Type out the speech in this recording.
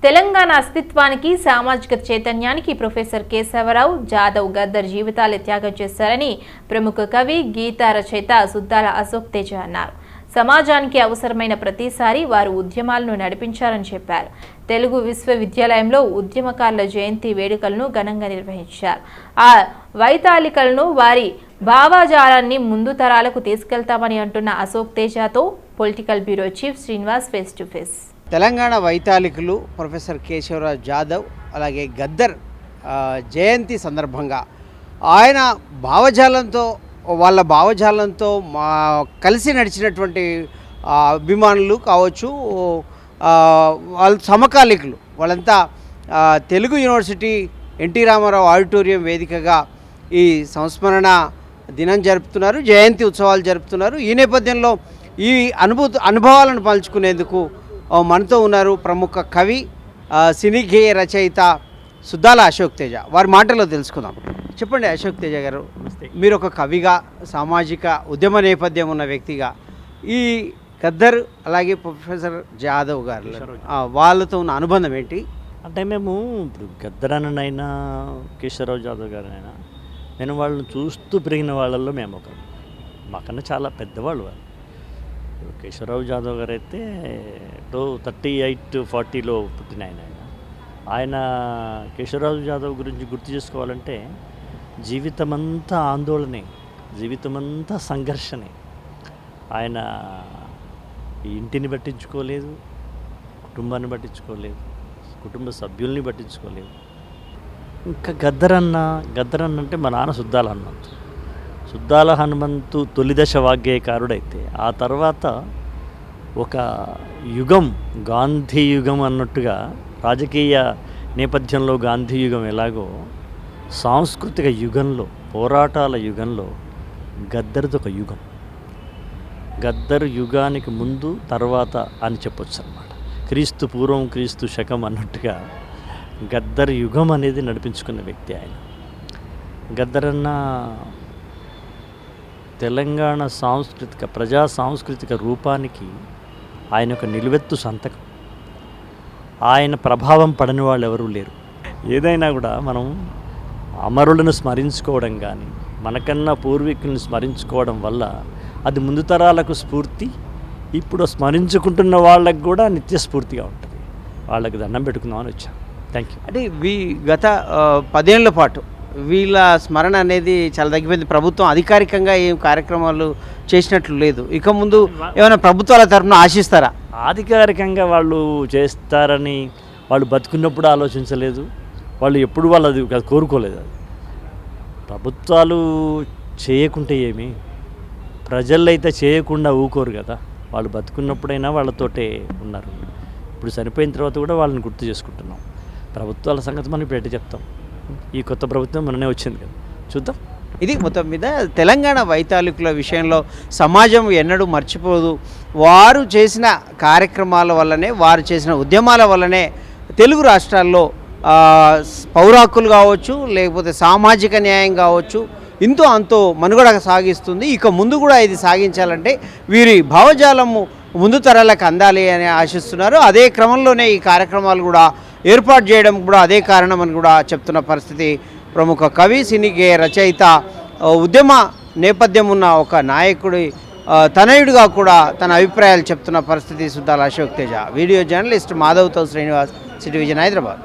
తెలంగాణ అస్తిత్వానికి సామాజిక చైతన్యానికి ప్రొఫెసర్ కేశవరావు జాదవ్ గద్దర్ జీవితాలు త్యాగం చేశారని ప్రముఖ కవి గీత రచయిత సుద్దాల అశోక్ తేజ అన్నారు. సమాజానికి అవసరమైన ప్రతిసారి వారు ఉద్యమాలను నడిపించారని చెప్పారు. తెలుగు విశ్వవిద్యాలయంలో ఉద్యమకారుల జయంతి వేడుకలను ఘనంగా నిర్వహించారు. ఆ వైతాళికలను వారి భావజాలాన్ని ముందు తరాలకు తీసుకెళ్తామని అంటున్న అశోక్ తేజతో political bureau chief Srinivas face to face. Telangana వైతాళికులు ప్రొఫెసర్ కేశవరావు జాదవ్ అలాగే గద్దర్ జయంతి సందర్భంగా ఆయన వాళ్ళ భావజాలంతో కలిసి నడిచినటువంటి అభిమానులు కావచ్చు, వాళ్ళ సమకాలికులు వాళ్ళంతా తెలుగు యూనివర్సిటీ ఎన్టీ రామారావు ఆడిటోరియం వేదికగా ఈ సంస్మరణ దినం జరుపుతున్నారు, జయంతి ఉత్సవాలు జరుపుతున్నారు. ఈ నేపథ్యంలో ఈ అనుభవాలను పంచుకునేందుకు మనతో ఉన్నారు ప్రముఖ కవి, సినీ గేయ రచయిత సుద్దాల అశోక్ తేజ. వారి మాటల్లో తెలుసుకుందాం. చెప్పండి అశోక్ తేజ గారు, మీరు ఒక కవిగా, సామాజిక ఉద్యమ నేపథ్యం ఉన్న వ్యక్తిగా ఈ గద్దర్ అలాగే ప్రొఫెసర్ జాదవ్ గారు వాళ్ళతో ఉన్న అనుబంధం ఏంటి? అంటే మేము ఇప్పుడు గద్దర్ అన్నైనా కేశవరావు జాదవ్ గారినైనా నేను వాళ్ళని చూస్తూ పెరిగిన వాళ్ళల్లో మేము ఒక మాకన్నా చాలా పెద్దవాళ్ళు వాళ్ళు. కేశవరావు జాదవ్ గారు అయితే 38-40లో పుట్టిన ఆయన కేశవరావు జాదవ్ గురించి గుర్తు చేసుకోవాలంటే జీవితమంతా ఆందోళనే, జీవితమంతా సంఘర్షణే. ఆయన ఇంటిని పట్టించుకోలేదు, కుటుంబాన్ని పట్టించుకోలేదు, కుటుంబ సభ్యుల్ని పట్టించుకోలేదు. ఇంకా గద్దర్ అంటే మా నాన్న సుద్దాల హనుమంతు తొలిదశ వాగ్గేయకారుడైతే ఆ తర్వాత ఒక యుగం, గాంధీ యుగం అన్నట్టుగా రాజకీయ నేపథ్యంలో గాంధీ యుగం ఎలాగో సాంస్కృతిక యుగంలో, పోరాటాల యుగంలో గద్దర్ది ఒక యుగం. గద్దర్ యుగానికి ముందు తర్వాత అని చెప్పొచ్చు అన్నమాట. క్రీస్తు పూర్వం క్రీస్తు శకం అన్నట్టుగా గద్దర్ యుగం అనేది నడిపించుకున్న వ్యక్తి ఆయన. గద్దర్ అన్న తెలంగాణ ప్రజా సాంస్కృతిక రూపానికి ఆయన ఒక నిలువెత్తు సంతకం. ఆయన ప్రభావం పడని వాళ్ళు ఎవరూ లేరు. ఏదైనా కూడా మనం అమరులను స్మరించుకోవడం కానీ, మనకన్నా పూర్వీకులను స్మరించుకోవడం వల్ల అది ముందు తరాలకు స్ఫూర్తి, ఇప్పుడు స్మరించుకుంటున్న వాళ్ళకు కూడా నిత్య స్ఫూర్తిగా ఉంటుంది. వాళ్ళకి దండం పెట్టుకుందామని వచ్చాం. Thank you. అంటే గత 10 ఏళ్ల పాటు వీళ్ళ స్మరణ అనేది చాలా తగ్గిపోయింది. ప్రభుత్వం అధికారికంగా ఏం కార్యక్రమాలు చేసినట్లు లేదు. ఇక ముందు ఏమైనా ప్రభుత్వాల తరఫున ఆశిస్తారా? అధికారికంగా వాళ్ళు చేస్తారని వాళ్ళు బతుకున్నప్పుడు ఆలోచించలేదు, వాళ్ళు ఎప్పుడు వాళ్ళు అది కోరుకోలేదు. అది ప్రభుత్వాలు చేయకుంటే ఏమి, ప్రజలైతే చేయకుండా ఊకోరు కదా. వాళ్ళు బతుకున్నప్పుడైనా వాళ్ళతోటే ఉన్నారు. ఇప్పుడు చనిపోయిన తర్వాత కూడా వాళ్ళని గుర్తు చేసుకుంటున్నాం. ప్రభుత్వాల సంగతి మనం ఇప్పుడు చెప్తాం. ఈ కొత్త ప్రభుత్వం మననే వచ్చింది కదా, చూద్దాం. ఇది మొత్తం మీద తెలంగాణ వైతాళికుల విషయంలో సమాజం ఎన్నడూ మర్చిపోదు. వారు చేసిన కార్యక్రమాల వల్లనే, వారు చేసిన ఉద్యమాల వల్లనే తెలుగు రాష్ట్రాల్లో పౌరాకులు కావచ్చు, లేకపోతే సామాజిక న్యాయం కావచ్చు, ఇంతో అంతో మనుగడ సాగిస్తుంది. ఇక ముందు కూడా ఇది సాగించాలంటే వీరి భావజాలము ముందు తరాలకు అందాలి అని ఆశిస్తున్నారు. అదే క్రమంలోనే ఈ కార్యక్రమాలు కూడా ఏర్పాటు చేయడం కూడా అదే కారణం అని కూడా చెప్తున్న పరిస్థితి. ప్రముఖ కవి, సినీ గేయ రచయిత, ఉద్యమ నేపథ్యం ఉన్న ఒక నాయకుడి తనయుడిగా కూడా తన అభిప్రాయాలు చెప్తున్న పరిస్థితి సుద్దాల అశోక్ తేజ. వీడియో జర్నలిస్ట్ మాధవ్తో శ్రీనివాస్, సిటీ విజన్, హైదరాబాద్.